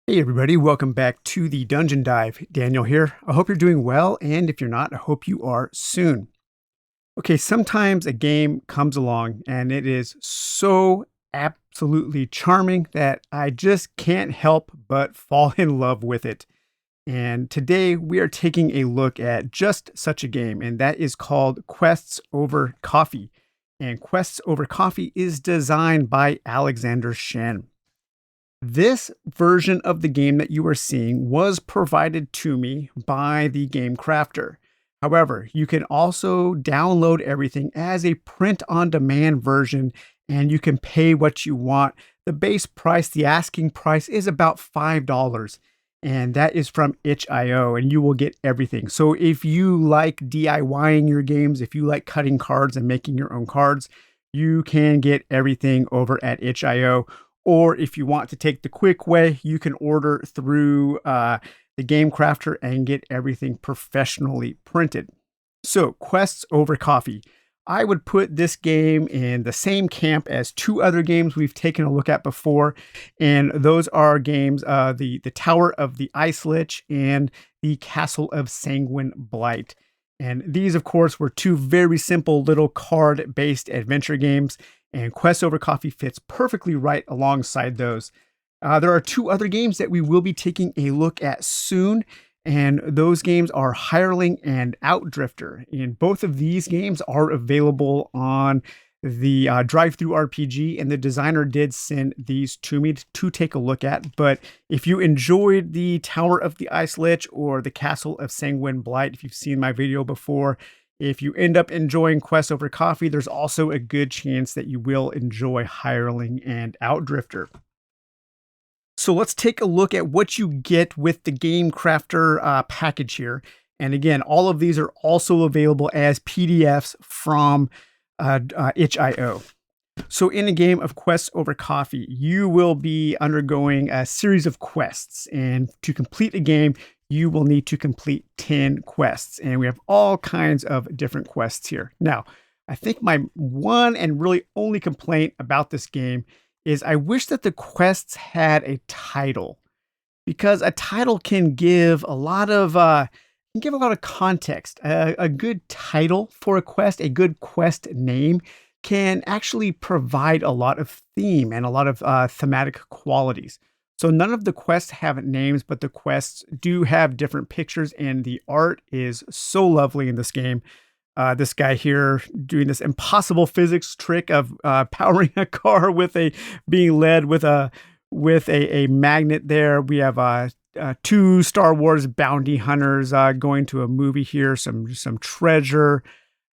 Hey everybody, welcome back to the Dungeon Dive. Daniel here. I hope you're doing well, and if you're not, I hope you are soon. Okay, sometimes a game comes along and it is so absolutely charming that I just can't help but fall in love with it. And today we are taking a look at just such a game, and that is called Quests Over Coffee. And Quests Over Coffee is designed by Alexander Shen. This version of the game that you are seeing was provided to me by the game crafter. However, you can also download everything as a print on demand version and you can pay what you want. The base price, the asking price is about $5 and that is from itch.io and you will get everything. So if you like DIYing your games, if you like cutting cards and making your own cards, you can get everything over at itch.io. Or if you want to take the quick way, you can order through the Game Crafter and get everything professionally printed. So, Quests Over Coffee. I would put this game in the same camp as two other games we've taken a look at before. And those are games, the Tower of the Ice Lich and the Castle of Sanguine Blight. And these, of course, were two very simple little card-based adventure games. And Quest Over Coffee fits perfectly right alongside those. There are two other games that we will be taking a look at soon, and those games are Hireling and Outdrifter. And both of these games are available on the DriveThruRPG, and the designer did send these to me to take a look at. But if you enjoyed the Tower of the Ice Lich or the Castle of Sanguine Blight, if you've seen my video before, if you end up enjoying Quest Over Coffee, there's also a good chance that you will enjoy Hireling and Outdrifter. So let's take a look at what you get with the Game Crafter package here. And again, all of these are also available as PDFs from itch.io. So in a game of Quests Over Coffee, you will be undergoing a series of quests. And to complete a game, you will need to complete 10 quests. And we have all kinds of different quests here. Now, I think my one and really only complaint about this game is I wish that the quests had a title, because a title can give a lot of context. A good title for a quest, a good quest name, can actually provide a lot of theme and a lot of thematic qualities. So none of the quests have names, but the quests do have different pictures, and the art is so lovely in this game. This guy here doing this impossible physics trick of powering a car with being led with a magnet there. We have two Star Wars bounty hunters going to a movie here, some treasure.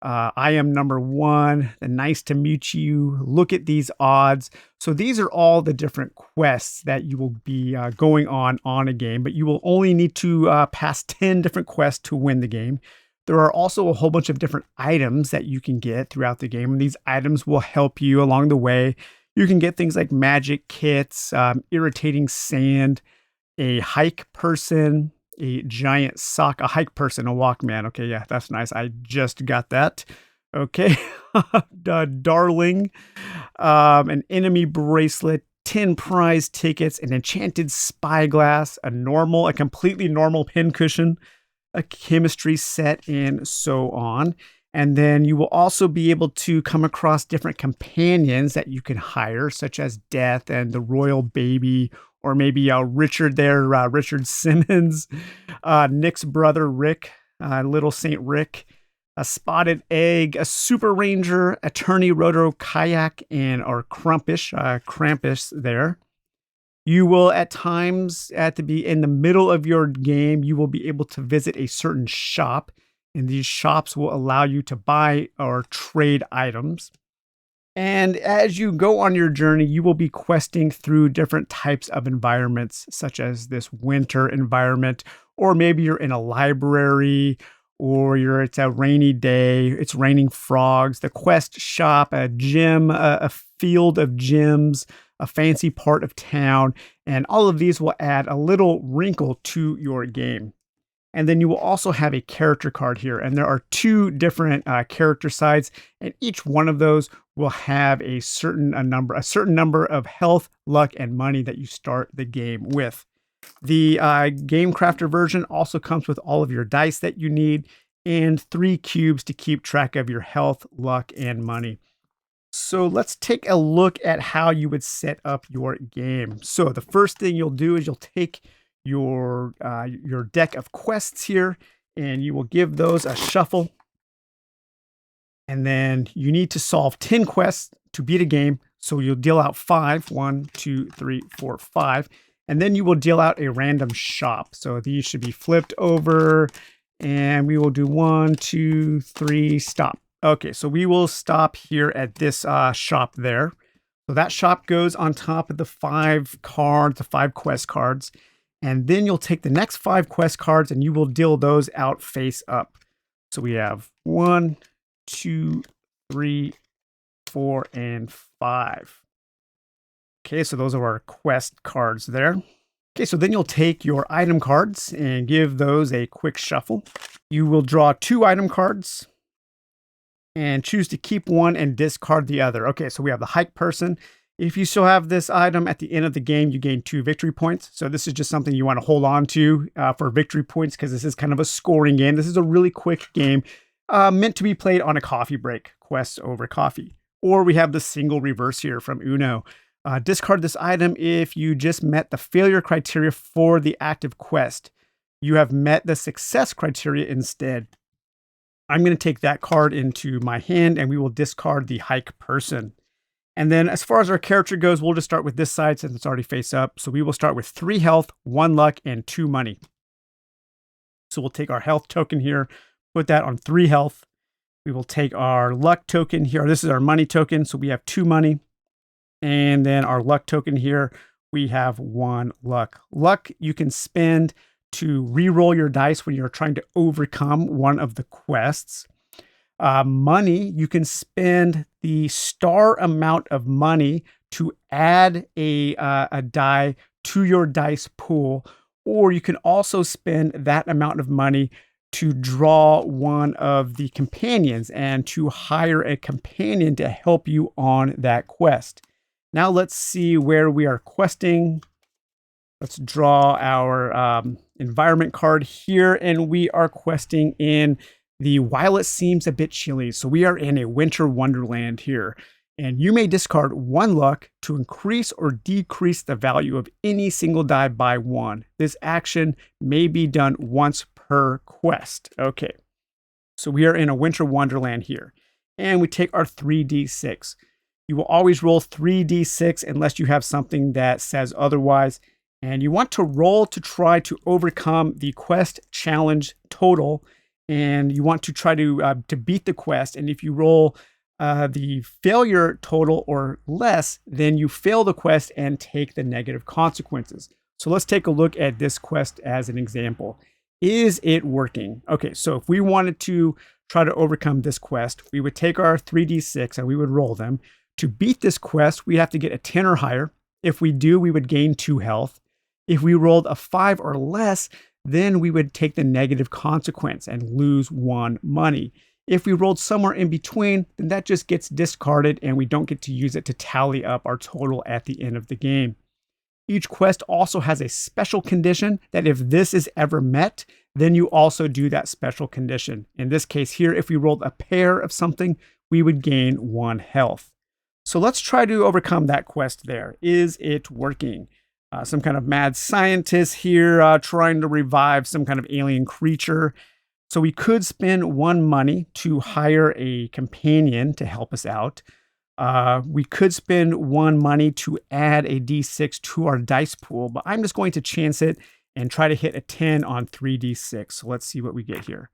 I am number one. Nice to meet you. Look at these odds. So these are all the different quests that you will be going on a game, but you will only need to pass 10 different quests to win the game. There are also a whole bunch of different items that you can get throughout the game, and these items will help you along the way. You can get things like magic kits, irritating sand, a hike person, a giant sock, a hike person, a Walkman. Okay, yeah, that's nice. I just got that. Okay. Darling, an enemy bracelet, 10 prize tickets, an enchanted spyglass, a completely normal pincushion, a chemistry set, and so on. And then you will also be able to come across different companions that you can hire, such as Death and the Royal Baby, or maybe Richard there, Richard Simmons, Nick's brother Rick, Little Saint Rick, a Spotted Egg, a Super Ranger, Attorney Roto Kayak, and our Krampus there. You will at times, in the middle of your game, you will be able to visit a certain shop, and these shops will allow you to buy or trade items. And as you go on your journey, you will be questing through different types of environments, such as this winter environment, or maybe you're in a library, or it's a rainy day, it's raining frogs, the quest shop, a gym, a field of gyms, a fancy part of town, and all of these will add a little wrinkle to your game. And then you will also have a character card here, and there are two different character sides, and each one of those will have a certain number of health, luck, and money that you start the game with. The Game Crafter version also comes with all of your dice that you need and 3 cubes to keep track of your health, luck, and money. So let's take a look at how you would set up your game. So the first thing you'll do is you'll take your deck of quests here, and you will give those a shuffle. And then you need to solve 10 quests to beat a game. So you'll deal out 5. 1, 2, 3, 4, 5. And then you will deal out a random shop. So these should be flipped over. And we will do 1, 2, 3, stop. Okay, so we will stop here at this shop there. So that shop goes on top of the 5 cards, the 5 quest cards. And then you'll take the next 5 quest cards and you will deal those out face up. So we have 1, 2, 3, 4, and 5. Okay, so those are our quest cards there. Okay, so then you'll take your item cards and give those a quick shuffle. You will draw 2 item cards and choose to keep one and discard the other. Okay, so we have the hike person. If you still have this item at the end of the game, you gain 2 victory points. So this is just something you want to hold on to for victory points because this is kind of a scoring game. This is a really quick game meant to be played on a coffee break, quests over coffee. Or we have the single reverse here from Uno. Discard this item if you just met the failure criteria for the active quest. You have met the success criteria instead. I'm going to take that card into my hand and we will discard the hike person. And then as far as our character goes, we'll just start with this side since it's already face up. So we will start with 3 health, 1 luck, and 2 money. So we'll take our health token here, put that on 3 health. We will take our luck token here. This is our money token. So we have 2 money. And then our luck token here, we have 1 luck. Luck you can spend to re-roll your dice when you're trying to overcome one of the quests. Money, you can spend the star amount of money to add a die to your dice pool, or you can also spend that amount of money to draw one of the companions and to hire a companion to help you on that quest. Now let's see where we are questing. Let's draw our environment card here, and we are questing in the While It Seems a Bit Chilly. So we are in a winter wonderland here, and you may discard 1 luck to increase or decrease the value of any single die by 1. This action may be done once per quest. Okay, so we are in a winter wonderland here, and we take our 3d6. You will always roll 3d6 unless you have something that says otherwise. And you want to roll to try to overcome the quest challenge total. And you want to try to beat the quest. And if you roll the failure total or less, then you fail the quest and take the negative consequences. So let's take a look at this quest as an example. Is it working? Okay, so if we wanted to try to overcome this quest, we would take our 3d6 and we would roll them. To beat this quest, we have to get a 10 or higher. If we do, we would gain 2 health. If we rolled a 5 or less, then we would take the negative consequence and lose 1 money. If we rolled somewhere in between, then that just gets discarded and we don't get to use it to tally up our total at the end of the game. Each quest also has a special condition that if this is ever met, then you also do that special condition. In this case here, if we rolled a pair of something, we would gain 1 health. So let's try to overcome that quest there. Is it working? Some kind of mad scientist here trying to revive some kind of alien creature. So we could spend 1 money to hire a companion to help us out. We could spend 1 money to add a d6 to our dice pool, but I'm just going to chance it and try to hit a 10 on 3d6. So let's see what we get here.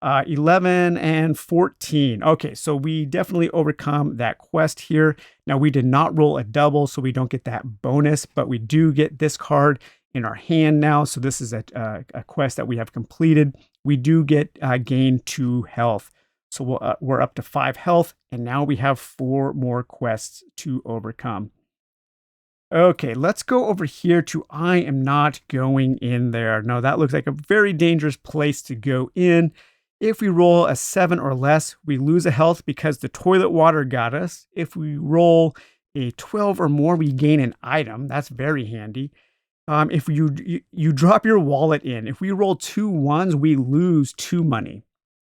11 and 14. Okay, so we definitely overcome that quest here. Now we did not roll a double, so we don't get that bonus, but we do get this card in our hand now. So this is a quest that we have completed. We do get gain 2 health. So we're up to 5 health, and now we have 4 more quests to overcome. Okay, let's go over here to I am not going in there. No, that looks like a very dangerous place to go in. If we roll a 7 or less, we lose a health because the toilet water got us. If we roll a 12 or more, we gain an item. That's very handy. If you drop your wallet in, if we roll 2 ones, we lose 2 money.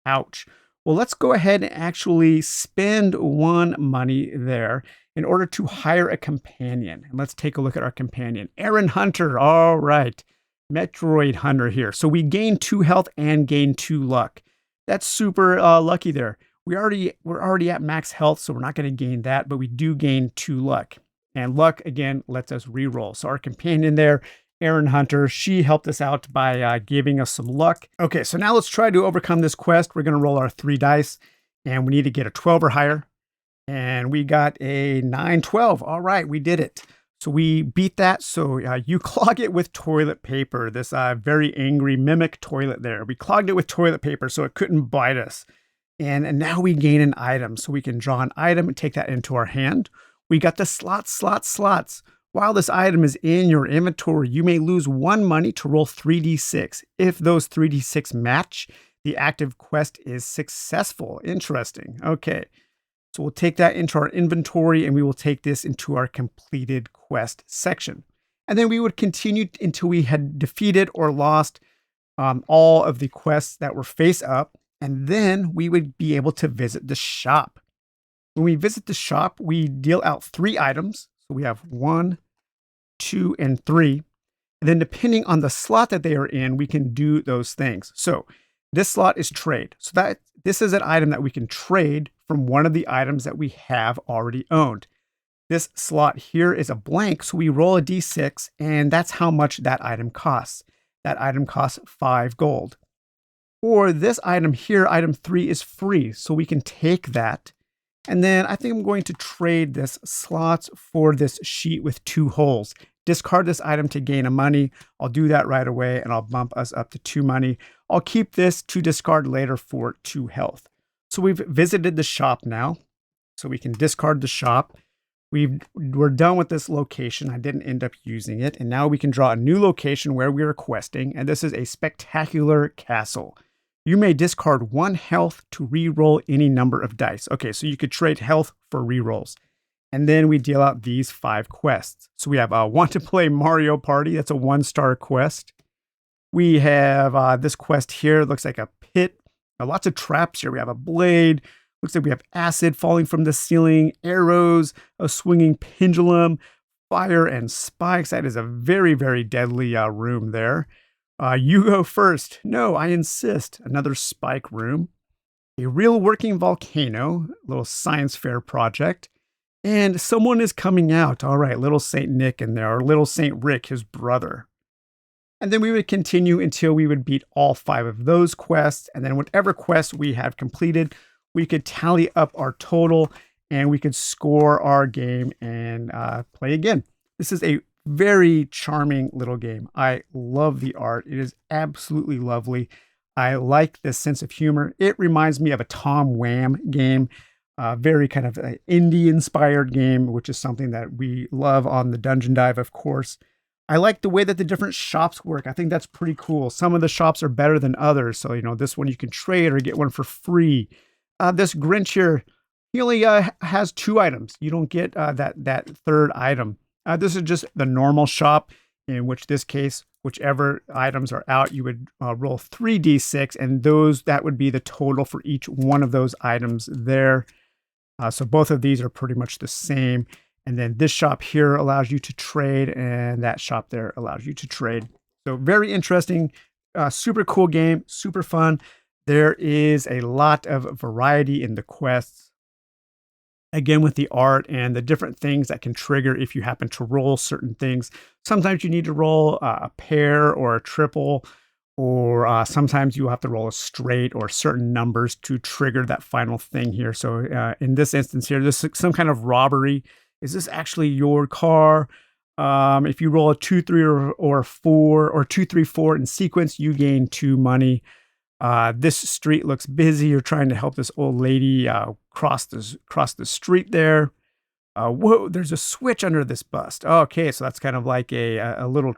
Ouch. Well, let's go ahead and actually spend 1 money there in order to hire a companion. And let's take a look at our companion, Aaron Hunter. All right. Metroid Hunter here. So we gain 2 health and gain 2 luck. That's super lucky there. We're already at max health, so we're not going to gain that, but we do gain 2 luck. And luck, again, lets us reroll. So our companion there, Aaron Hunter, she helped us out by giving us some luck. Okay, so now let's try to overcome this quest. We're going to roll our 3 dice, and we need to get a 12 or higher. And we got a 9, 12. All right, we did it. So we beat that. So you clog it with toilet paper, this very angry mimic toilet there. We clogged it with toilet paper so it couldn't bite us. And now we gain an item. So we can draw an item and take that into our hand. We got the slots. While this item is in your inventory, you may lose 1 money to roll 3d6. If those 3d6 match, the active quest is successful. Interesting. Okay. So we'll take that into our inventory and we will take this into our completed quest section. And then we would continue until we had defeated or lost all of the quests that were face up. And then we would be able to visit the shop. When we visit the shop, we deal out 3 items. So we have 1, 2, and 3. And then depending on the slot that they are in, we can do those things. So this slot is trade. So this is an item that we can trade from one of the items that we have already owned. This slot here is a blank, so we roll a d6, and that's how much that item costs. That item costs 5 gold. Or this item here, item 3, is free, so we can take that. And then I think I'm going to trade this slots for this sheet with 2 holes. Discard this item to gain a money. I'll do that right away, and I'll bump us up to 2 money. I'll keep this to discard later for 2 health. So we've visited the shop now, so we can discard the shop. We're done with this location. I didn't end up using it. And now we can draw a new location where we're questing, and this is a spectacular castle. You may discard 1 health to re-roll any number of dice. Okay, so you could trade health for re-rolls. And then we deal out these 5 quests. So we have Want to Play Mario Party. That's a 1-star quest. We have this quest here. It looks like a pit. Lots of traps here. We have a blade. Looks like we have acid falling from the ceiling, arrows, a swinging pendulum, fire, and spikes. That is a very, very deadly room there. You go first. No, I insist. Another spike room. A real working volcano. A little science fair project. And someone is coming out. All right, little Saint Nick in there, or little Saint Rick, his brother. And then we would continue until we would beat all 5 of those quests. And then whatever quests we have completed, we could tally up our total and we could score our game and play again. This is a very charming little game. I love the art. It is absolutely lovely. I like this sense of humor. It reminds me of a Tom Wham game. Very kind of an indie-inspired game, which is something that we love on the Dungeon Dive, of course. I like the way that the different shops work. I think that's pretty cool. Some of the shops are better than others. So, this one you can trade or get one for free. This Grinch here, he only has 2 items. You don't get that 3rd item. This is just the normal shop, in which this case, whichever items are out, you would roll 3d6, and that would be the total for each one of those items there. So both of these are pretty much the same. And then this shop here allows you to trade, and that shop there allows you to trade. So very interesting, super cool game, super fun. There is a lot of variety in the quests. Again, with the art and the different things that can trigger if you happen to roll certain things. Sometimes you need to roll a pair or a triple, or sometimes you have to roll a straight or certain numbers to trigger that final thing here. So in this instance here, this is some kind of robbery. Is this actually your car? If you roll a 2, 3, or 4, or 2, 3, 4 in sequence, you gain 2 money. This street looks busy. You're trying to help this old lady cross the street there. Whoa, there's a switch under this bust. Okay, so that's kind of like a little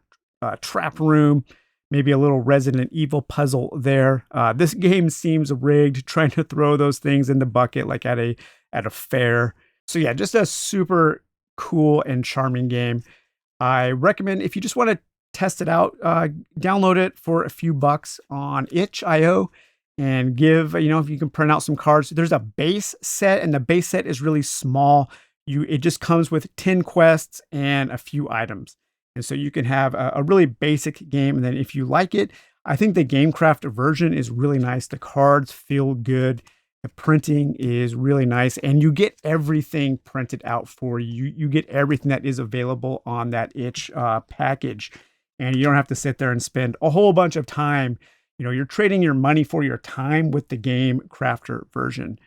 trap room, maybe a little Resident Evil puzzle there. This game seems rigged, trying to throw those things in the bucket like at a fair. So yeah, just a super cool and charming game. I recommend if you just want to test it out, download it for a few bucks on itch.io and give, if you can print out some cards. There's a base set, and the base set is really small. It just comes with 10 quests and a few items. And so you can have a really basic game. And then if you like it, I think the GameCraft version is really nice. The cards feel good. The printing is really nice, and you get everything printed out for you. You get everything that is available on that itch package, and you don't have to sit there and spend a whole bunch of time. You're trading your money for your time with the Game Crafter version.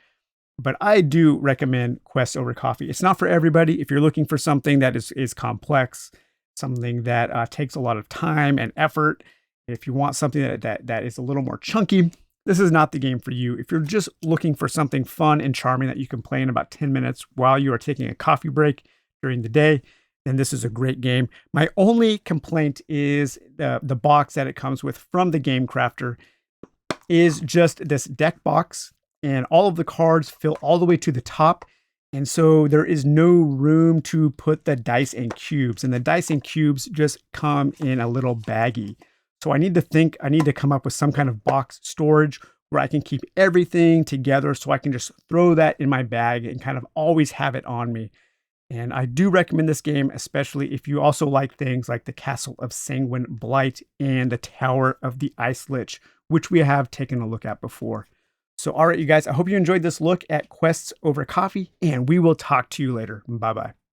But I do recommend Quest over Coffee. It's not for everybody. If you're looking for something that is complex, something that takes a lot of time and effort, if you want something that is a little more chunky, this is not the game for you. If you're just looking for something fun and charming that you can play in about 10 minutes while you are taking a coffee break during the day, then this is a great game. My only complaint is the box that it comes with from the Game Crafter is just this deck box, and all of the cards fill all the way to the top. And so there is no room to put the dice and cubes, and the dice and cubes just come in a little baggie. So I need to come up with some kind of box storage where I can keep everything together so I can just throw that in my bag and kind of always have it on me. And I do recommend this game, especially if you also like things like the Castle of Sanguine Blight and the Tower of the Ice Lich, which we have taken a look at before. So, all right, you guys, I hope you enjoyed this look at Quests over Coffee, and we will talk to you later. Bye-bye.